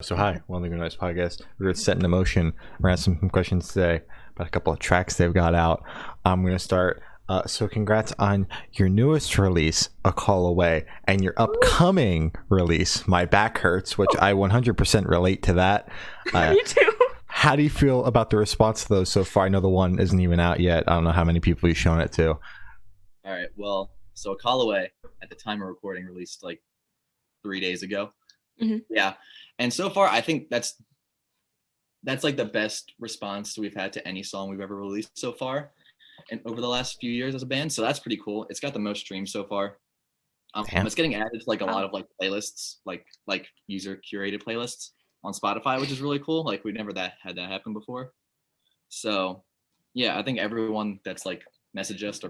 So hi, welcome to the Nice Podcast. We're setting in motion. We're gonna have some questions today about a couple of tracks they've got out. I'm gonna start. So congrats on your newest release, A Call Away, and your upcoming release, My Back Hurts, which I 100% relate to that. Me too. How do you feel about the response to those so far? I know the one isn't even out yet. I don't know how many people you've shown it to. All right. Well, so A Call Away at the time of recording released like 3 days ago. Mm-hmm. Yeah. And so far, I think that's like the best response we've had to any song we've ever released so far, and over the last few years as a band. So that's pretty cool. It's got the most streams so far. It's getting added to like a lot of like playlists, like user curated playlists on Spotify, which is really cool. Like we never had that happen before. So yeah, I think everyone that's like messaged us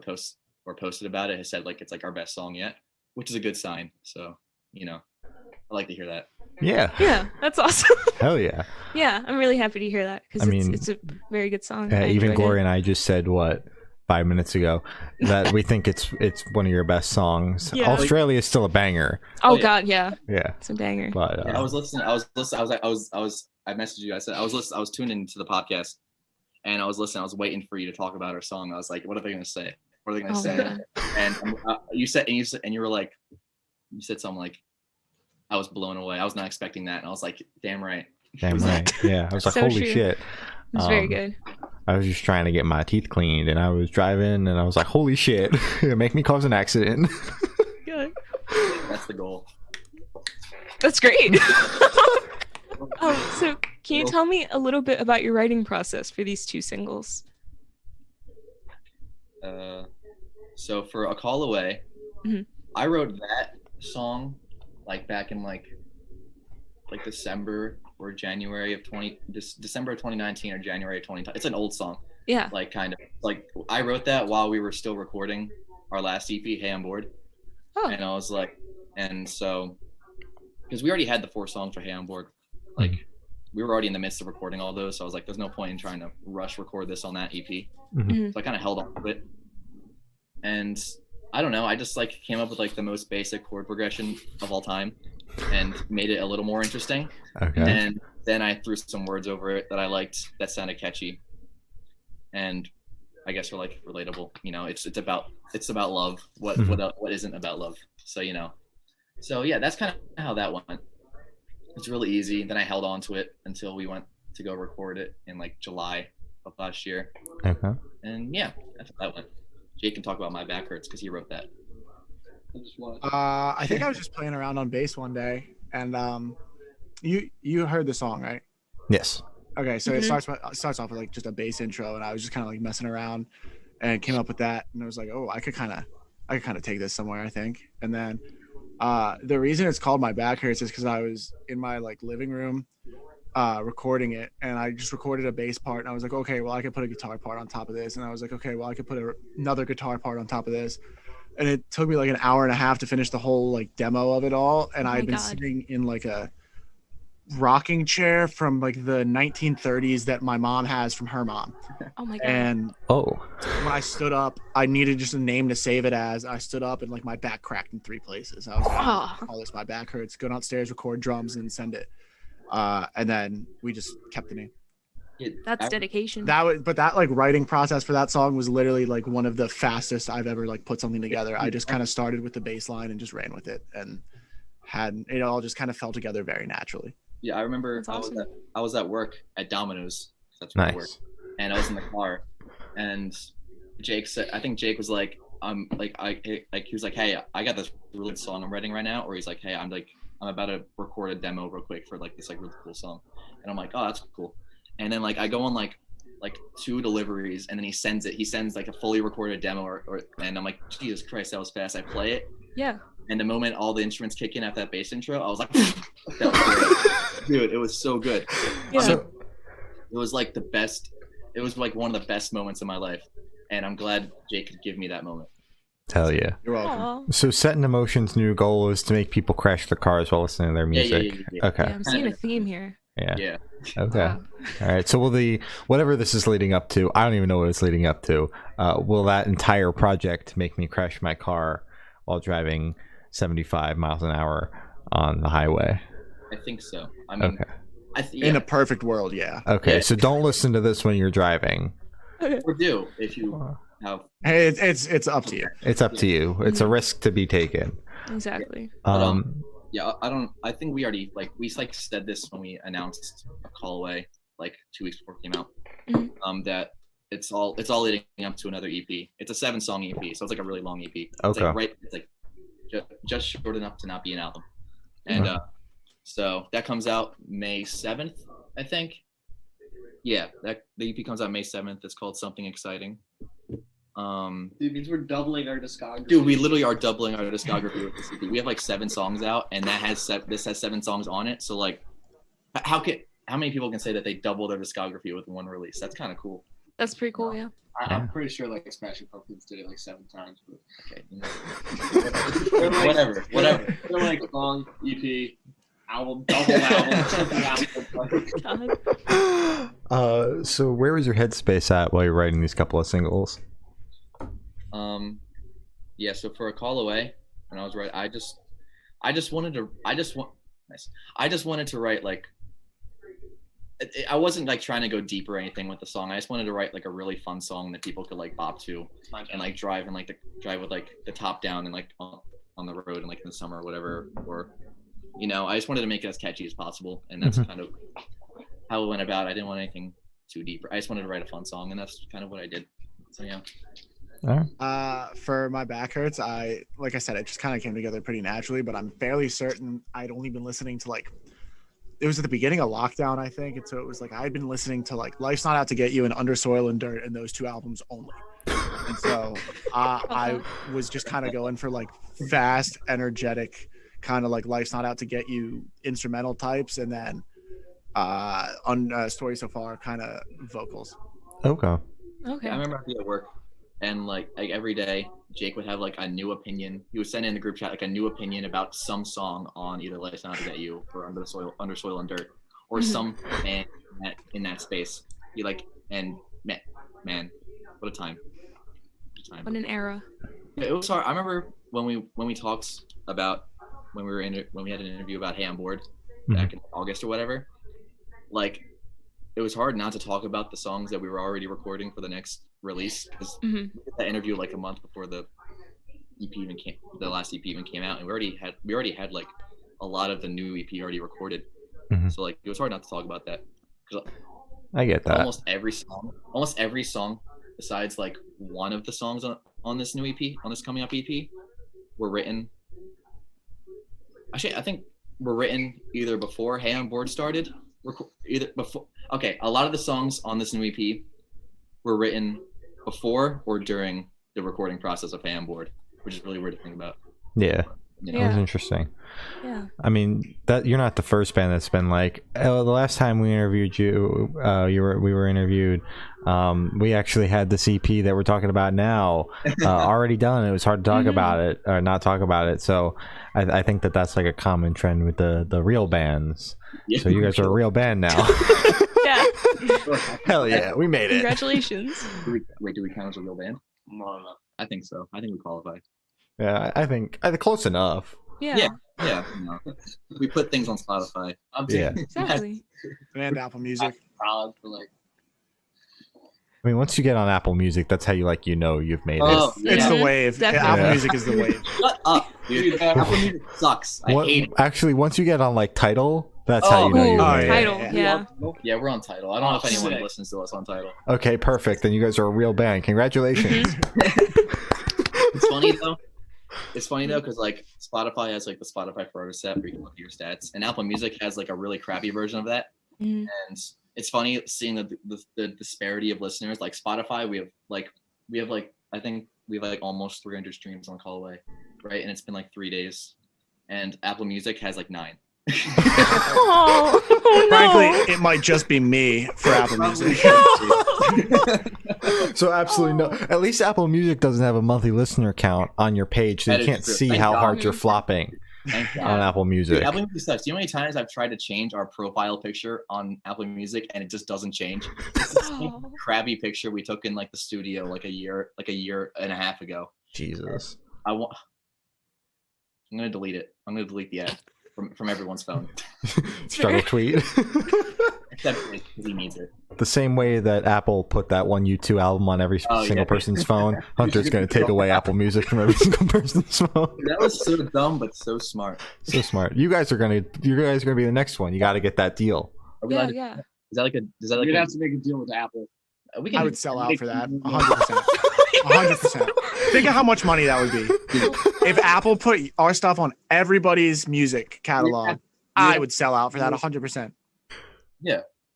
or posted about it has said like it's like our best song yet, which is a good sign. So I like to hear that. Yeah, that's awesome. Hell yeah. Yeah, I'm really happy to hear that because it's a very good song. Even Gloria and I just said 5 minutes ago that we think it's one of your best songs. Yeah. Australia is still a banger. Oh yeah. God, yeah, it's a banger. But I was listening. I messaged you. I said I was tuning into the podcast, and I was listening. I was waiting for you to talk about our song. I was like, what are they gonna say? What are they gonna say? God. And you said something like, I was blown away. I was not expecting that, and I was like, damn right. Damn right. Yeah, I was like, So holy true. shit. It's very good. I was just trying to get my teeth cleaned, and I was driving, and I was like, holy shit, make me cause an accident. Good. That's the goal. That's great. So can you tell me a little bit about your writing process for these two singles? So for A Call Away, Mhm. I wrote that song like back in like December or January of December of 2019 or January of 2020. It's an old song. Yeah. Like kind of like I wrote that while we were still recording our last EP, Hey I'm Bored. Oh. And I was like, and so because we already had the 4 songs for Hey I'm Bored, like we were already in the midst of recording all those, so I was like, there's no point in trying to rush record this on that EP. Mhm. So I kind of held on to it, and I don't know, I just like came up with like the most basic chord progression of all time and made it a little more interesting. Okay. And then I threw some words over it that I liked that sounded catchy, and I guess were like relatable. It's about love. What isn't about love? So so yeah, that's kind of how that went. It's really easy. Then I held on to it until we went to go record it in like July of last year. Okay. And yeah, that's how that went. Jake can talk about My Back Hurts because he wrote that. I think I was just playing around on bass one day, and you heard the song, right? Yes. Okay, so it starts off with like just a bass intro, and I was just kind of like messing around, and came up with that, and I was like, oh, I could kind of take this somewhere, I think. And then the reason it's called My Back Hurts is because I was in my like living room recording it, and I just recorded a bass part, and I was like, okay, well I could put a guitar part on top of this, and I was like, okay, well I could put another guitar part on top of this, and it took me like an hour and a half to finish the whole like demo of it all, and I'd been sitting in like a rocking chair from like the 1930s that my mom has from her mom. Oh my God. And when I stood up, I needed just a name to save it as. I stood up and like my back cracked in 3 places. I was like, call this My Back Hurts, go downstairs, record drums, and send it. And then we just kept the name. That's dedication. But that like writing process for that song was literally like one of the fastest I've ever like put something together. I just kind of started with the bass line and just ran with it, and had it all just kind of fell together very naturally. Yeah, I remember awesome. I was at work at Domino's. That's where I work. And I was in the car, and Jake said, I think Jake was like, he was like, hey, I got this really good song I'm writing right now, or he's like, hey, I'm about to record a demo real quick for like this like really cool song, and I'm like, oh, that's cool. And then like I go on like 2 deliveries, and then he sends like a fully recorded demo, and I'm like, Jesus Christ, that was fast. I play it. Yeah. And the moment all the instruments kick in after that bass intro, I was like, that was great. Dude, it was so good. Yeah. It was like the best. It was like one of the best moments of my life, and I'm glad Jake could give me that moment. Hell yeah. You're welcome. Aww. So Setting in Motion's new goal is to make people crash their cars while listening to their music. Yeah. Okay. Yeah, I'm seeing a theme here. Yeah. Okay. Wow. All right. So will whatever this is leading up to, I don't even know what it's leading up to. Will that entire project make me crash my car while driving 75 miles an hour on the highway? I think so. I mean, Okay. In a perfect world, yeah. Okay, Yeah. so don't listen to this when you're driving. or do if you have. Hey, it's up to you. It's up to you. It's a risk to be taken. Exactly. Yeah, I think we already we said this when we announced a call away 2 weeks before it came out. Mhm. That it's all leading up to another EP. It's a 7-song EP, so it's like a really long EP. It's Okay. it's just short enough to not be an album. And so that comes out May 7th, I think. Yeah, the EP comes out May 7th. It's called Something Exciting. Dude, means we're doubling our discography. Dude, we literally are doubling our discography with this EP. We have 7 songs out, and this has 7 songs on it. So how many people can say that they double their discography with one release? That's kind of cool. That's pretty cool. Yeah. I'm pretty sure Smashing Pumpkins did it 7 times. But Okay. They're Whatever. They're song, EP, album, double album, triple album. God. So where was your headspace at while you're writing these couple of singles? Yeah. So for a call away, when I was writing, I just wanted to write I wasn't trying to go deep or anything with the song. I just wanted to write a really fun song that people could bop to and drive drive with the top down and on the road and in the summer or whatever. Or I just wanted to make it as catchy as possible, and that's kind of how it went about. I didn't want anything too deep. I just wanted to write a fun song, and that's kind of what I did. So yeah. For My Back Hurts, like I said, it just kind of came together pretty naturally, but I'm fairly certain I'd only been listening to it was at the beginning of lockdown, I think, and so it was I'd been listening to Life's Not Out to Get You and Under Soil and Dirt and those 2 albums only. And so I was just kind of going for fast, energetic, kind of Life's Not Out to Get You instrumental types, and then on Story So Far kind of vocals. Okay. Okay. I remember I'd be at work, and every day Jake would have a new opinion. He would send in the group chat a new opinion about some song on either Life's Not Out to Get You or Under Soil and Dirt, or some band in that space. He and man, what a time! What an era. It was hard. I remember when we talked about when we had an interview about Hey I'm Bored back in August or whatever. It was hard not to talk about the songs that we were already recording for the next release, because we did that interview a month before the last EP even came out, and we already had a lot of the new EP already recorded. So it was hard not to talk about that, because I get that. almost every song besides one of the songs on this new EP, on this coming up EP, were written. Actually, I think were written either before Hey I'm Bored started, either before. Okay, a lot of the songs on this new EP were written before or during the recording process of Hey I'm Bored, which is really weird to think about. Yeah. You That know? was interesting. Yeah. I mean, that you're not the first band that's been the last time we interviewed you, we were interviewed. We actually had this EP that we're talking about now already done. It was hard to talk about it or not talk about it. So I think that's a common trend with the real bands. Yeah. So you guys are a real band now. Yeah. Hell yeah, we made it. Congratulations. Do we count as a real band? No. I think so. I think we qualify. Yeah, I think close enough. Yeah. Yeah. We put things on Spotify. I'm Yeah. Exactly. And Apple Music. proud for I mean, once you get on Apple Music, that's how you've made it. Oh, It's yeah. the wave. Definitely. Apple Yeah. Music is the wave. Shut up, dude. Apple Music sucks. I hate it. Actually, once you get on Tidal, that's how you know Ooh, you're Oh, made it. Title. yeah. Yeah. Yeah, we're on Tidal. I don't know if anyone Sick. listens to us on Tidal. Okay, perfect. Then you guys are a real band. Congratulations. It's funny though. It's funny though, because Spotify has the Spotify photo set where you can look at your stats, and Apple Music has a really crappy version of that. Mhm. And it's funny seeing the disparity of listeners. Spotify, we have I think we have almost 300 streams on Call Away, right? And it's been 3 days, and Apple Music has 9. Oh, no. Frankly, it might just be me for Apple Music. So absolutely no. At least Apple Music doesn't have a monthly listener count on your page, so That you is can't true. see Thank how God. hard you're flopping Thank God. on Apple Music. Dude, Apple Music sucks. Do you know how many times I've tried to change our profile picture on Apple Music and it just doesn't change? It's the same Oh. crappy picture we took in the studio a year and a half ago. Jesus. I'm gonna delete it. I'm gonna delete the app from everyone's phone. Struggle tweet. Except because he needs it. The same way that Apple put that one U2 album on every Oh, single yeah. person's phone, Hunter's going to take away Apple Music from every single person's phone. That was so dumb, but so smart. So smart. You guys are going to be the next one. You got to get that deal. Are we Yeah, allowed to- yeah. Is that like a? Is that like We'd a? have to make a deal with Apple. We can I do- would sell out for that 100%. 100%. Think of how much money that would be. If Apple put our stuff on everybody's music catalog, I would sell out for that 100%.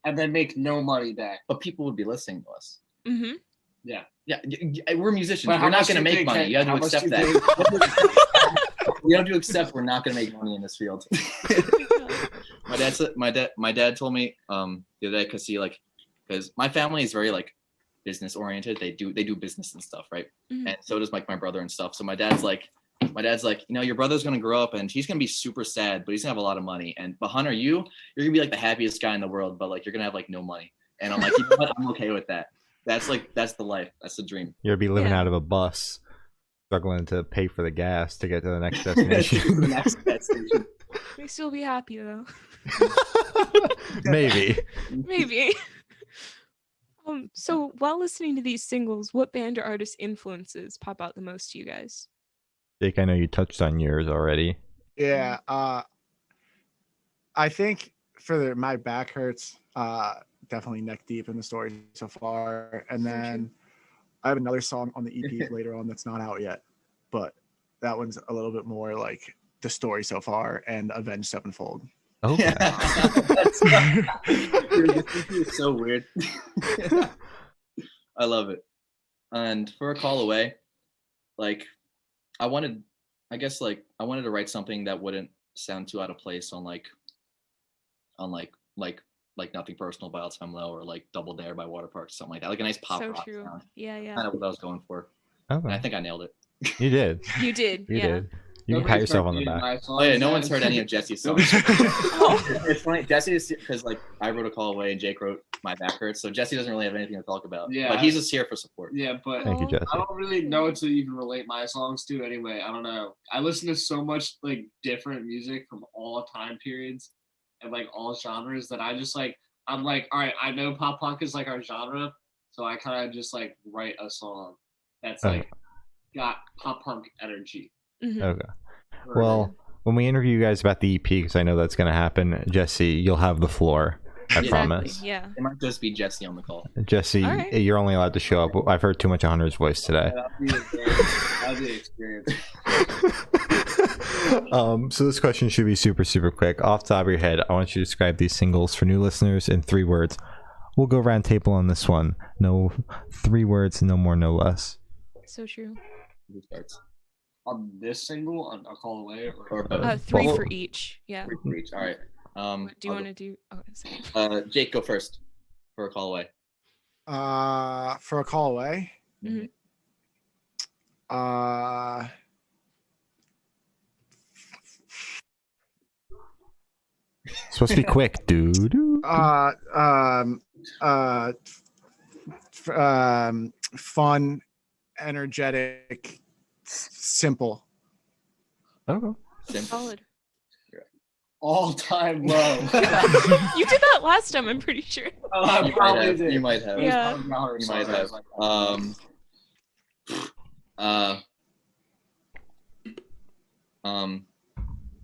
And then make no money back. But people would be listening to us. Mm-hmm. Yeah, we're musicians. But how We're not much going to do you make think, money. Ken? You have to How much accept do you that. You have to accept we're not going to make money in this field. My dad told me the other day because my family is very like business oriented. They do business and stuff, right? Mhm. And so does like my brother and stuff. So my dad's like, your brother's gonna grow up and he's gonna be super sad, but he's gonna have a lot of money. But Hunter, you're gonna be like the happiest guy in the world, but like you're gonna have like no money. And I'm like, you know what? I'm okay with that. That's the life. That's the dream. You'll be living Yeah. out of a bus, struggling to pay for the gas to get to the next destination. The next destination. We still be happy though. Maybe. Maybe. So while listening to these singles, what band or artist influences pop out the most to you guys? Jake, I know you touched on yours already. Yeah. I think for My Back Hurts, definitely neck deep in the story so far. And So then I have another song on the EP later on that's not out yet, but that one's a little bit more like the story so far and Avenged Sevenfold. Oh, Dude, this is so weird. I love it. And for A Call Away, like I wanted to write something that wouldn't sound too out of place on Nothing Personal by All Time Low or like Double Dare by Waterpark, something like that. Like a nice pop So rock true. sound. Yeah, yeah. Kind of what I was going for. And I okay. think I nailed it. You did. You did. You yeah. did. You can pat yourself on the back. Oh yeah, no one's heard any of Jesse's songs. Oh. It's funny, Jesse is because like I wrote A Call Away and Jake wrote My Back Hurts, so Jesse doesn't really have anything to talk about. Yeah. But he's just here for support. Yeah, but Thank you, Jesse. I don't really know what to even relate my songs to anyway. I don't know. I listen to so much like different music from all time periods and like all genres that I just like I'm like, all right, I know pop punk is like our genre, so I kind of just like write a song that's like got pop punk energy. Mhm. Okay. Well, when we interview you guys about the EP, because I know that's going to happen, Jesse, you'll have the floor. I Exactly. promise. Yeah. It might just be Jesse on the call. Jesse, All right. you're only allowed to show up. I've heard too much of Hunter's voice today. That'd be the experience. So this question should be super, super quick. Off the top of your head, I want you to describe these singles for new listeners in 3 words. We'll go round table on this one. No 3 words, no more, no less. So true. Who starts? On this single, on A Call Away, Or both? 3 Well- for each. Yeah. Three for each. All right. What do you I'll want to do? Oh, sorry. go- Jake, go first for A Call Away. For A Call Away. Mhm. It's supposed to be quick, dude. Fun, energetic, simple. Oh, Simple. Solid. All Time Low. You did that last time, I'm pretty sure. Oh, I You might probably have. did. You might have. Yeah. You might have.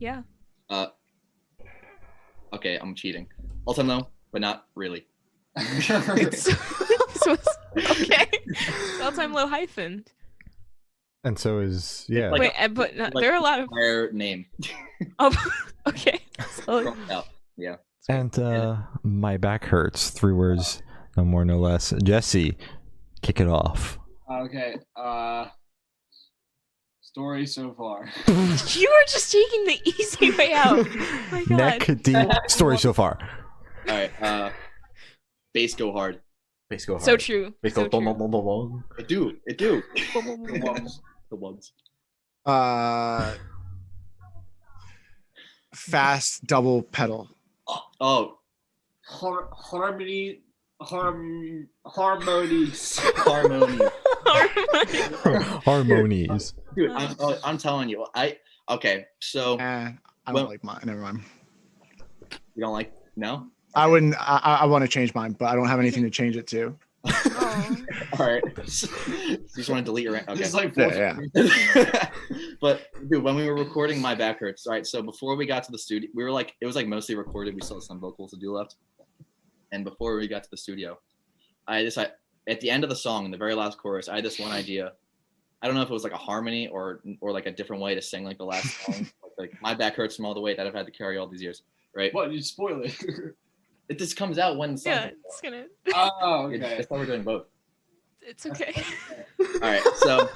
Yeah. Okay, I'm cheating. All Time Low, but not really. So okay. All Time Low hyphen. and so is yeah. Like- Wait, but like- there are a lot of. Their name. Oh, okay. So, Crossed out. Yeah. And my back hurts. 3 words, no more, no less. Jesse, kick it off. Okay. Story so far. you are just taking the easy way out. Oh my god. Neck deep. Story so far. All right. Bass go hard. Bass go hard. So true. Bass So go boom, true. boom, boom, boom, boom. It do. It do. The ones. The ones. Fast double pedal. Oh, Harmonies. harmony. Harmonies. Dude, I'm telling you. Okay. So I Well- don't like mine. Never mind. You don't like? No. I wouldn't. I want to change mine, but I don't have anything to change it to. Oh. All right. So you just want to delete your okay. It's like Yeah. But dude, when we were recording My Back Hurts, all right, so before we got to the studio, we were like, it was like mostly recorded. We still had some vocals to do left. And before we got to the studio, I at the end of the song, in the very last chorus, I had this one idea. I don't know if it was like a harmony or like a different way to sing like the last song. like My Back Hurts from all the weight that I've had to carry all these years, right? What? You spoil it. It just comes out when the song. Yeah, it's gonna. Oh, okay. That's why we're doing both. It's okay. All right, so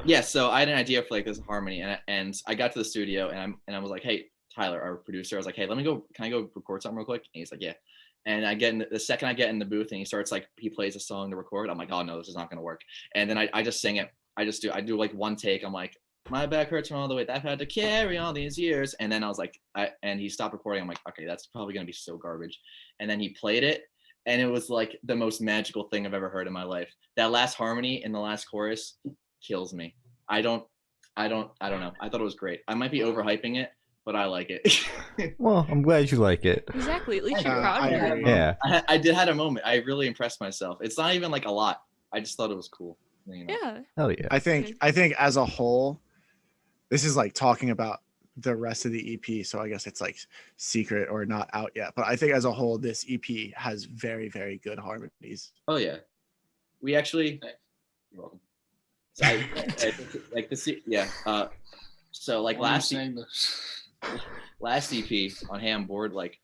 yeah, so I had an idea for like this harmony, and I got to the studio, and I was like, hey, Tyler, our producer, I was like, hey, can I go record something real quick? And he's like, yeah. And the second I get in the booth and he starts like, he plays a song to record, I'm like, oh no, this is not gonna work. And then I just sing it. I do like one take. I'm like, my back hurts from all the weight that I've had to carry all these years. And then I was like, and he stopped recording. I'm like, okay, that's probably gonna be so garbage. And then he played it, and it was like the most magical thing I've ever heard in my life. That last harmony in the last chorus kills me. I don't know. I thought it was great. I might be overhyping it, but I like it. Well, I'm glad you like it. Exactly. At least you're I proud of it. agree. Yeah. I did had a moment. I really impressed myself. It's not even like a lot. I just thought it was cool. You know? Yeah. Hell yeah. I think as a whole, this is like talking about the rest of the EP, so I guess it's like secret or not out yet. But I think as a whole, this EP has very, very good harmonies. Oh yeah. We actually. You're welcome. So like this, yeah. So like Why are you saying last EP on Ham Board, like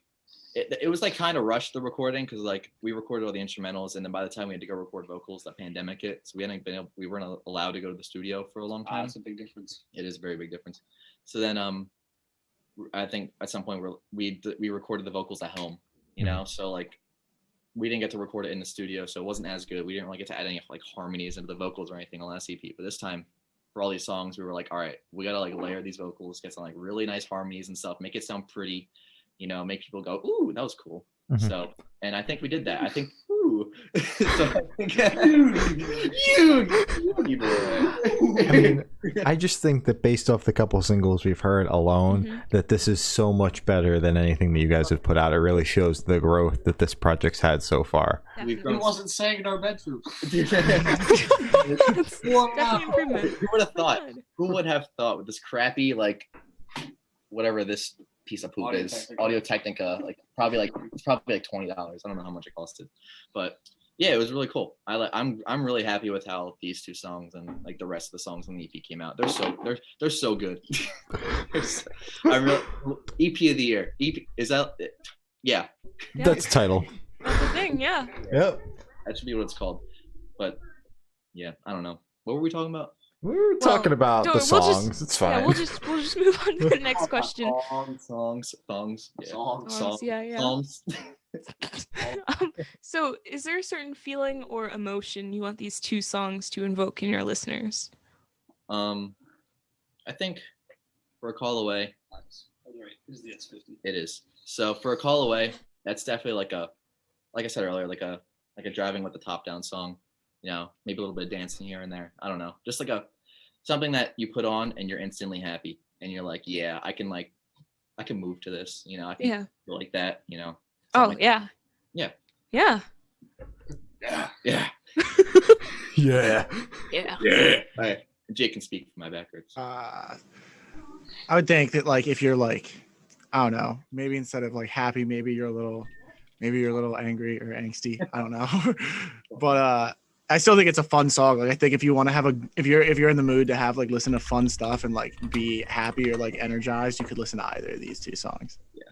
it was like kind of rushed the recording because like we recorded all the instrumentals, and then by the time we had to go record vocals, the pandemic hit, so we weren't allowed to go to the studio for a long time. That's a big difference. It is a very big difference. So then I think at some point we recorded the vocals at home, you know, so like we didn't get to record it in the studio, so it wasn't as good. We didn't really get to add any like harmonies into the vocals or anything on last EP. But this time, for all these songs, we were like, all right, we gotta like layer these vocals, get some like really nice harmonies and stuff, make it sound pretty, you know, make people go, ooh, that was cool. Mhm. So, and I think we did that. I think, ooh, so I think, you boy. I mean, I just think that based off the couple singles we've heard alone, Mhm. that this is so much better than anything that you guys have put out. It really shows the growth that this project's had so far. We've It grown. wasn't saying in our bedroom. That's definitely improvement. Who would have thought? Good. Who would have thought with this crappy like whatever this piece of poop is, Audio Technica, like it's probably like $20. I don't know how much it costed, but yeah, it was really cool. I'm really happy with how these two songs and like the rest of the songs on the EP came out. They're so good. I really EP of the year. EP is that? Yeah, Yeah. That's the title. That's the thing. Yeah. Yep. that should be what it's called. But yeah, I don't know. What were we talking about? We were talking about the we'll just- songs. It's fine. Yeah. We'll just move on to the next question. Songs. Yeah. Songs. Yeah. Yeah. Songs. So, is there a certain feeling or emotion you want these two songs to invoke in your listeners? I think For a Call Away, Nice. Oh, right. This is the S50. it is. So For a Call Away, that's definitely like I said earlier, like a driving with the top down song. You know, maybe a little bit of dancing here and there. I don't know, just like something that you put on and you're instantly happy, and you're like, yeah, I can move to this. You know, I can Yeah. feel like that. You know. Oh, something like yeah. Yeah. Yeah. Yeah. Yeah. Yeah. Yeah. Yeah. All right. Jake can speak for My Back Hurts. I would think that like if you're like, I don't know, maybe instead of like happy, maybe you're a little angry or angsty. I don't know, but I still think it's a fun song. Like I think if you want to have if you're in the mood to have like listen to fun stuff and like be happy or like energized, you could listen to either of these two songs. Yeah.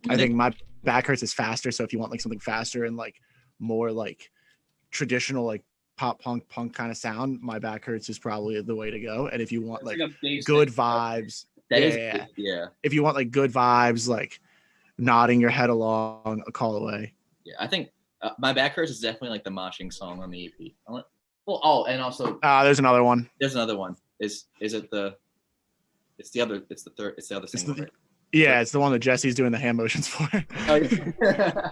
I think My Back Hurts is faster, so if you want like something faster and like more like traditional like pop punk kind of sound, My Back Hurts is probably the way to go. And if you want like a basic- good vibes, That is yeah. yeah. if you want like good vibes, like nodding your head along, A Call Away. Yeah, I think My Back Hurts is definitely like the moshing song on the EP. And also There's another one. there's another one. Is it the? It's the other. It's the third. It's the other single. the- right? Yeah, it's the one that Jesse's doing the hand motions for. Oh, yeah. That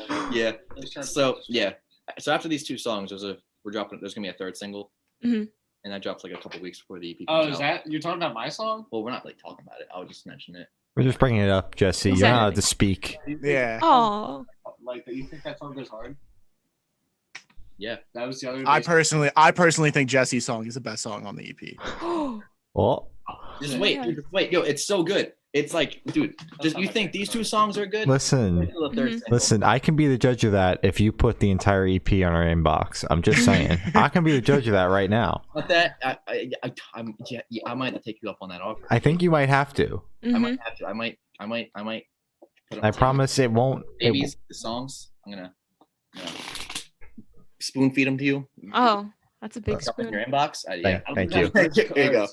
one. Yeah. Let's try to- So yeah. So after these two songs, there's gonna be a third single, Mhm. and that drops like a couple weeks before the EP. Oh, comes is out. that you're talking about my song? Well, we're not like talking about it. I'll just mention it. We're just bringing it up, Jesse. You're not allowed to speak. Yeah. Oh, Like, you think that song goes hard? Yeah. That was the other. I personally think Jesse's song is the best song on the EP. Well, Just wait, dude, just wait. Yo, it's so good. It's like, dude, just you think these two songs are good? listen. Wait till the third single. Listen, I can be the judge of that if you put the entire EP on our inbox. I'm just saying. I can be the judge of that right now. But that, I might have to take you up on that offer. I think you might have to. I might have to. I might. Put it I on promise it won't. Babies, the songs. I'm gonna spoon feed them to you. Oh, that's a big Drop in spoon. your inbox. Yeah. Thank you. Here you go.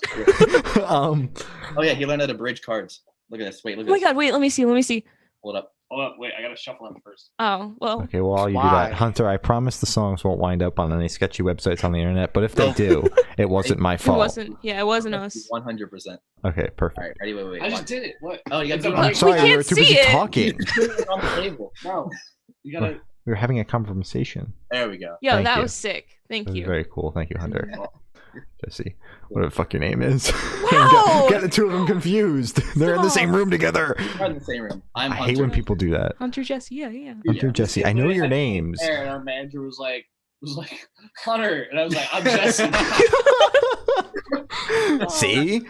Oh yeah, he learned how to bridge cards. Look at this. Wait, look Oh at my this. god, wait, let me see. Hold up. Hold up, wait, I gotta shuffle them first. Oh, well. Okay, well, while you do Why? that, Hunter, I promise the songs won't wind up on any sketchy websites on the internet. But if they do, it wasn't my It fault. wasn't us. 100%. Okay, All perfect. right, ready? Wait. I just Watch. did it. What? Oh, you got It's to do a it. I'm mic. sorry, we can't were too see busy it. talking. Put it on the table. No, you gotta. We were having a conversation. There we go. Yo, Thank that you. was sick. Thank It was you. very cool. Thank you, Hunter. Jesse, whatever the fuck your name is. Wow! Get the two of them confused. They're in the same room together. We're in the same room. I'm I hate Hunter. when people do that. Hunter Jesse, yeah. Hunter, Jesse, I know your names. And our manager was like Hunter, and I was like, I'm Jesse. See?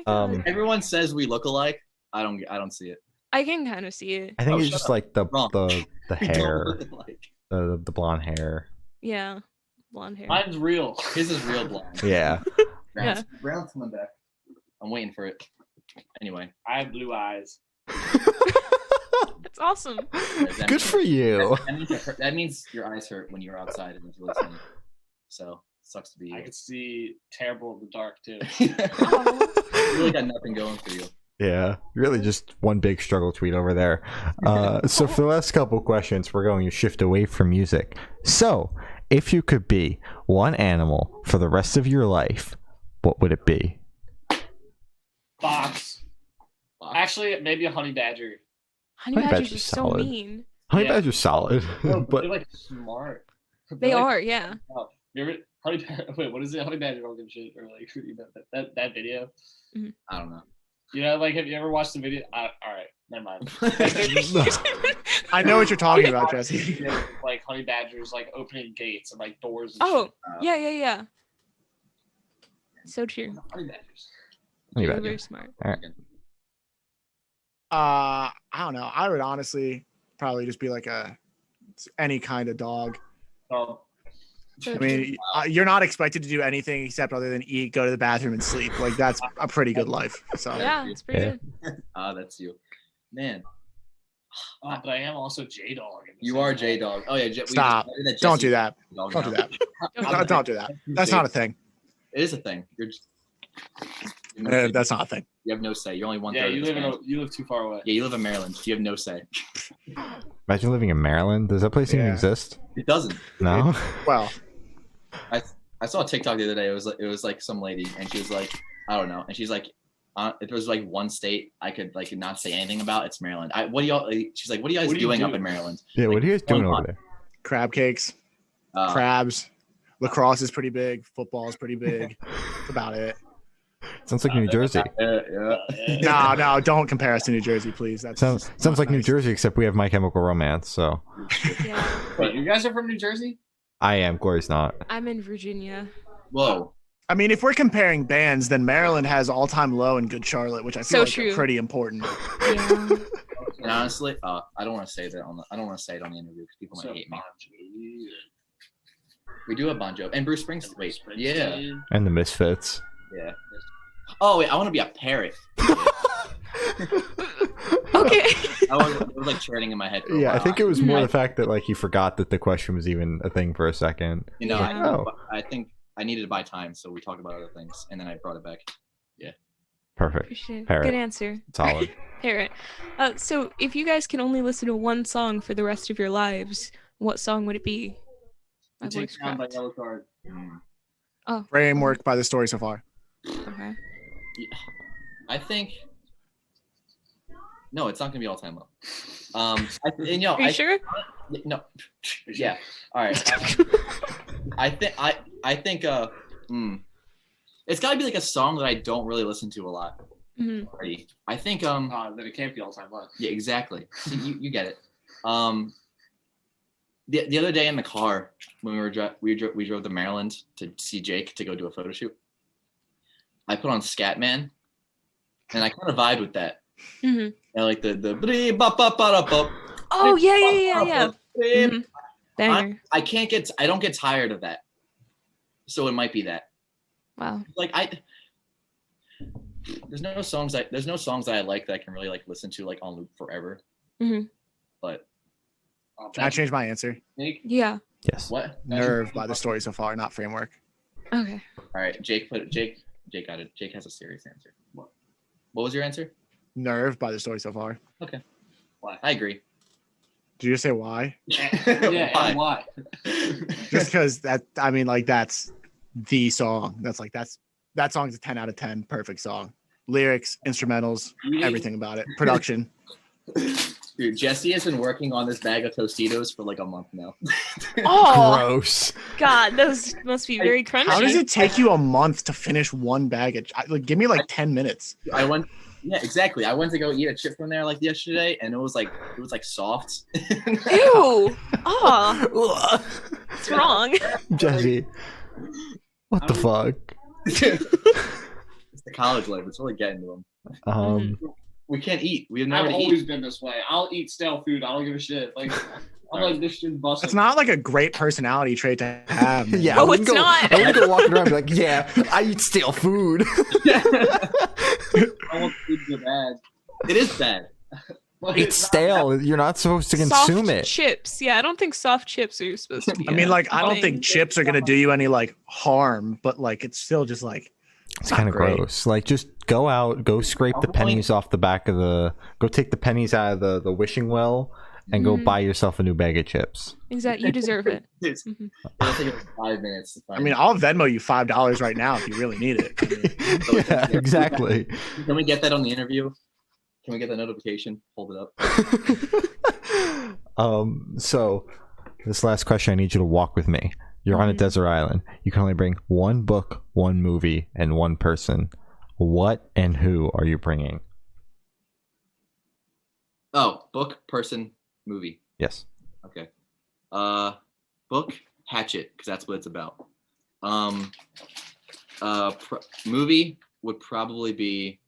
Oh my God. Everyone says we look alike. I don't see it. I can kind of see it. I think Oh, it's shut just up. like the Wrong. We don't hair, look alike. the blonde hair. Yeah. Blonde hair. Mine's real. His is real blonde. Yeah. Yeah. Brown's coming back. I'm waiting for it. Anyway. I have blue eyes. That's awesome. that Good for you. That means your eyes hurt when you're outside and you're listening. So sucks to be I you. could see terrible in the dark too. You really got nothing going for you. Yeah, really just one big struggle tweet over there. So for the last couple questions, we're going to shift away from music. So, if you could be one animal for the rest of your life, what would it be? Fox. Actually, maybe a honey badger. Honey Honey badgers badger's are so solid. mean. Honey Yeah. badger's solid, No, but they're like smart. They are, yeah. You ever, wait, what is it? Honey badger don't give a shit, or like you know, that video. I don't know. You know, like have you ever watched the video? All right, never mind. I know what you're talking about, Jesse. Like honey badgers, like opening gates and like doors. And Oh, Uh, yeah. So true. shit. Honey badgers. Honey You're badger. very smart. I don't know. I would honestly probably just be like any kind of dog. So So I mean, you're not expected to do anything except other than eat, go to the bathroom, and sleep. Like that's a pretty good life. So yeah, it's pretty Yeah. good. That's you. Man, but I am also J Dog. you are J Dog. Oh yeah, Stop. Don't do that. Dog Don't do now. that. No, don't do that. That's not a thing. It is a thing. You're That's not a thing. You have no say. You're only one Yeah, third. you live too far away. Yeah, you live in Maryland. You have no say. Imagine living in Maryland. Does that place even Yeah. exist? It doesn't. No. Well, I saw a TikTok the other day. It was like some lady, and she was like, I don't know, and she's like, if there was like one state I could like not say anything about, it's Maryland. What do y'all? She's like, what are you guys What do you doing do? up in Maryland? Yeah. What are you guys doing one over there? crab cakes, crabs, lacrosse is pretty big. Football is pretty big. That's about it. Sounds like New Jersey. Yeah. No, don't compare us to New Jersey, please. That's Sounds like New Jersey, except we have My Chemical Romance. So Yeah. Wait, you guys are from New Jersey? I am. Glory's not. I'm in Virginia. Whoa. I mean, if we're comparing bands, then Maryland has all-time low in Good Charlotte, which I So feel like true. are pretty important. Yeah. And honestly, I don't want to say that I don't want to say it on the interview because people might hate me. We do have Bon Jovi and Bruce Springsteen. Wait, yeah, And the Misfits. yeah. Oh wait, I want to be a parrot. Okay. It was like churning in my head. For a Yeah, I while. think it was more the fact that like he forgot that the question was even a thing for a second. You know, Yeah. Oh. I think I needed to buy time, so we talked about other things, and then I brought it back. Perfect. Appreciate it. Parrot. Good answer. Solid. Parrot. So if you guys can only listen to one song for the rest of your lives, what song would it be? My Take voice down by cracked. Yellow Card. Framework by the story so far. Okay. Yeah. I think. No, it's not gonna be all time low. Are you sure? No. Yeah. All right. I think. It's got to be like a song that I don't really listen to a lot. Already. I think Then it can't be all time low. yeah, exactly. See, you get it. The other day in the car when we drove to Maryland to see Jake to go do a photo shoot. I put on Scatman, and I kind of vibe with that. Mhm. I like the Oh yeah. Banger. I don't get tired of that. So it might be that. Wow. Like there's no songs that I like that I can really like listen to like on loop forever. Mhm. But Can I change my answer? Nick? Yeah. Yes. what? Nerve by the story so far, not Framework. Okay. All right, Jake got it. Jake has a serious answer. What was your answer? Nerve by the story so far. I agree. Did you just say why? Yeah, Why? and why? Just because that's the song. That song's a 10 out of 10. Perfect song. Lyrics, instrumentals, everything about it. Production. Dude, Jesse has been working on this bag of Tostitos for like a month now. Oh Gross. God, those must be very crunchy. How does it take you a month to finish one bag? Give me like 10 minutes. Yeah, exactly. I went to go eat a chip from there like yesterday, and it was like soft. Ew. Oh, what's wrong? Jesse. What the fuck? It's the college life. It's really getting to them. We can't eat. We've never I've eat. always been this way. I'll eat stale food. I don't give a shit. Like I'm like this shit's busted. It's not like a great personality trait to have. Man. Yeah. Oh, I wouldn't it's not. I wouldn't go walking around and be like, yeah, I eat stale food. I want food to bad. It is bad. Like, It's stale. You're not supposed to consume Soft it. chips. Yeah, I don't think soft chips are supposed to be. I mean, like, I don't thing. think chips are gonna do you any like harm, but like, it's still just like It's not kind of great. gross. Like, just go out, go scrape the pennies off the back of go take the pennies out of the wishing well, and go buy yourself a new bag of chips. Exactly. You deserve it. It'll take us 5 minutes to find. I mean, I'll Venmo you $5 right now if you really need it. I mean, Yeah, exactly. Can we get that on the interview? Can we get that notification? Hold it up. So this last question, I need you to walk with me. You're on a desert island. You can only bring one book, one movie, and one person. What and who are you bringing? Oh, book, person, movie. Yes. Okay. Book Hatchet, because that's what it's about. Movie would probably be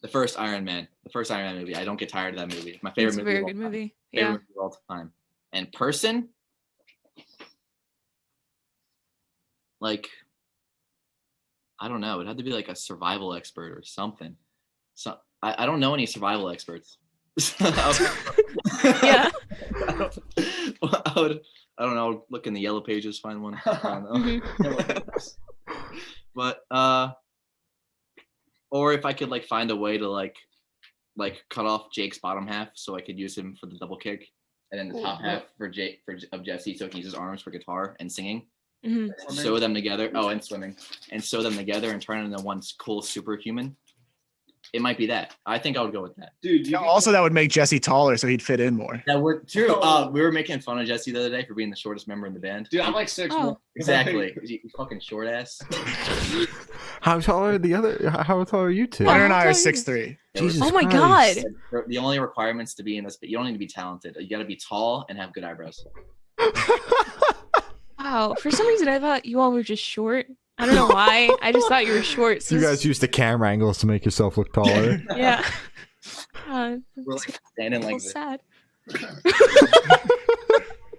the first Iron Man. The first Iron Man movie. I don't get tired of that movie. It's my favorite It's a movie. very of all good time. movie. Favorite Yeah. movie of all time. And person, like, I don't know. It'd have to be like a survival expert or something. So I don't know any survival experts. Yeah. I don't know. Look in the yellow pages, find one. I don't know. But or if I could like find a way to like cut off Jake's bottom half so I could use him for the double kick, and then the top half for Jesse so he can use his arms for guitar and singing. Mhm. Sew them together. Oh, and swimming, and sew them together and turn into one cool superhuman. It might be that. I think I would go with that. dude. also, that would make Jesse taller, so he'd fit in more. That would true. We were making fun of Jesse the other day for being the shortest member in the band. Dude, I'm like 6'1". Oh. Exactly. You fucking short ass. How tall are the other? How tall are you two? Wow. Hunter and I are how tall are you? 6'3". Jesus Oh my Christ. God. The only requirements to be in this, you don't need to be talented. You got to be tall and have good eyebrows. Wow. For some reason, I thought you all were just short. I don't know why. I just thought you were short. So You guys use the camera angles to make yourself look taller. yeah. God, We're like standing like so this. sad.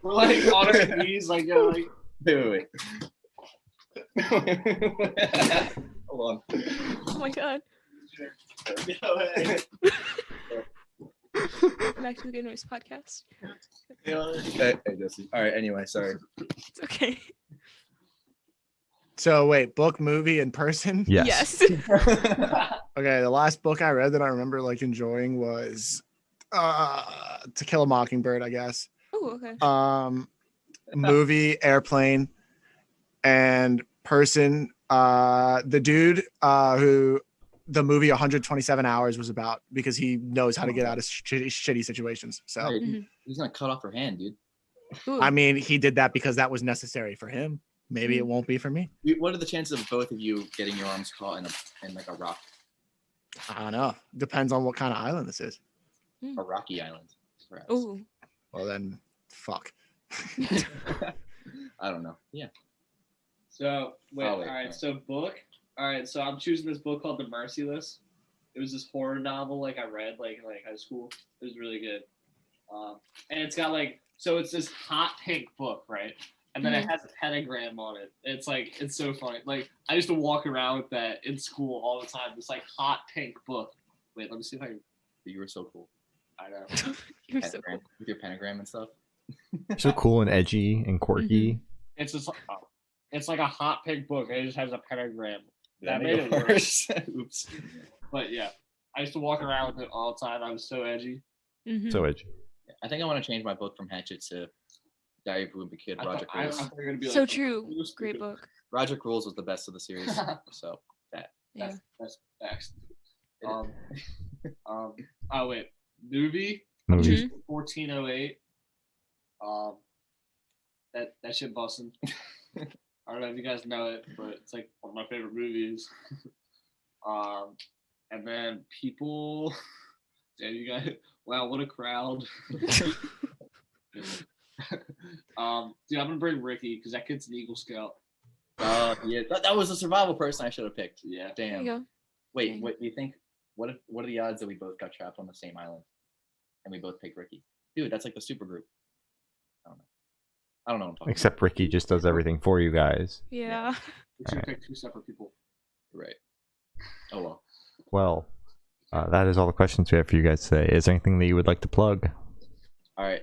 We're like on our knees, like, like Wait. Hold on. Oh my God. Back to the Good Noise podcast. Hey, Jesse. All right. Anyway, sorry. It's okay. So wait, book, movie, and person. Yes. Okay, the last book I read that I remember like enjoying was To Kill a Mockingbird, I guess. Oh, okay. Movie, Airplane, and person. The dude who the movie 127 Hours was about, because he knows how to get out of shitty situations. So Hey, he's gonna cut off her hand, dude. Ooh. I mean, he did that because that was necessary for him. Maybe it won't be for me. What are the chances of both of you getting your arms caught in like a rock? I don't know. Depends on what kind of island this is. A rocky island. Perhaps. Oh, Well then, fuck. I don't know. Yeah. So wait, Oh, wait, all right. no. So book. All right. So I'm choosing this book called The Merciless. It was this horror novel like I read like in like high school. It was really good. And it's got like so it's this hot pink book, right? And then it has a pentagram on it. It's so funny. Like I used to walk around with that in school all the time. This like hot pink book. Wait, let me see if I can. You were so cool. I know. you're so cool. Pentagram, with your pentagram and stuff. So cool and edgy and quirky. It's just it's like a hot pink book. And it just has a pentagram. That made made it worse. Oops. But yeah, I used to walk around with it all the time. I was so edgy. Mhm. So edgy. I think I want to change my book from Hatchet to Diary of a Wimpy Kid. Roger I Rules. thought you were gonna be So like, true. "You're Great stupid." book. Roger Rules was the best of the series. So Yeah. That's facts. Oh wait, movie Movies. Mhm. 1408. That shit busting. I don't know if you guys know it, but it's like one of my favorite movies. And then people. Damn, you guys! Wow, what a crowd. Dude, I'm gonna bring Ricky because that kid's an Eagle Scout. Yeah, that was a survival person I should have picked. Yeah. There Damn. you go. Wait, Dang. what do you think? What are the odds that we both got trapped on the same island, and we both picked Ricky? Dude, that's like the super group. I don't know what I'm talking Except Ricky just does everything for you guys. Yeah. We should Alright. pick two separate people. about. Right. Oh well. Well, that is all the questions we have for you guys today. Is there anything that you would like to plug? All right.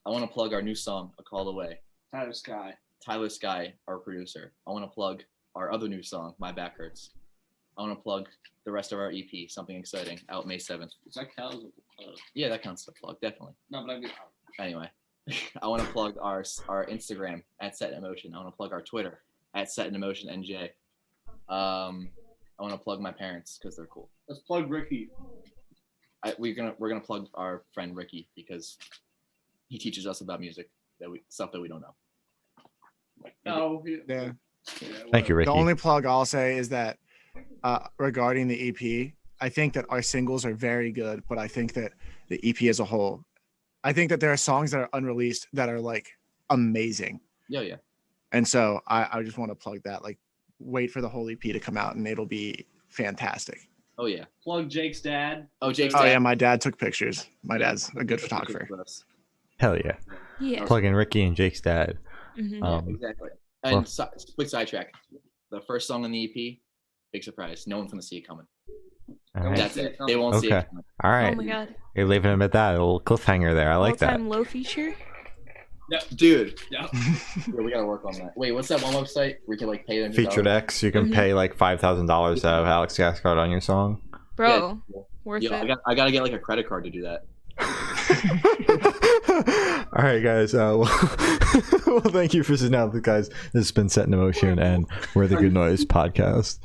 I want to plug our new song, "A Call Away." Tyler Sky. Tyler Sky, our producer. I want to plug our other new song, "My Back Hurts." I want to plug the rest of our EP, "Something Exciting," out May 7th. Is that counts? Yeah, that counts as a plug, definitely. No, but I mean, Anyway, I want to plug our Instagram at Set in Emotion. I want to plug our Twitter at Set in Emotion NJ. I want to plug my parents because they're cool. let's plug Ricky. We're gonna plug our friend Ricky because he teaches us about music stuff that we don't know. No. Yeah. Thank you, Ricky. The only plug I'll say is that regarding the EP, I think that our singles are very good, but I think that the EP as a whole, I think that there are songs that are unreleased that are like amazing. Yeah. And so I just want to plug that. Like, wait for the whole EP to come out and it'll be fantastic. Oh yeah. Plug Jake's dad. Oh, Jake's Oh dad. yeah, my dad took pictures. My dad's a good photographer. Hell yeah. Yeah. Plug in Ricky and Jake's dad. Mhm. Exactly. well- And quick sidetrack. The first song on the EP, big surprise. No one's gonna see it coming. All right. That's it. They won't see Okay. it coming. All right. Oh my god. You're leaving him at that. A little cliffhanger there. I like that. All-time low feature. Dude. Yeah. Yeah, we gotta work on that. Wait, what's that one website where you can like pay them? Featured X. You can Mhm. pay like $5,000 to have Alex Gascard on your song. Bro, worth Yeah, it. I gotta get like a credit card to do that. All right, guys. Well, thank you for sitting down with the guys. This has been Set in Emotion, and we're the Good Noise Podcast.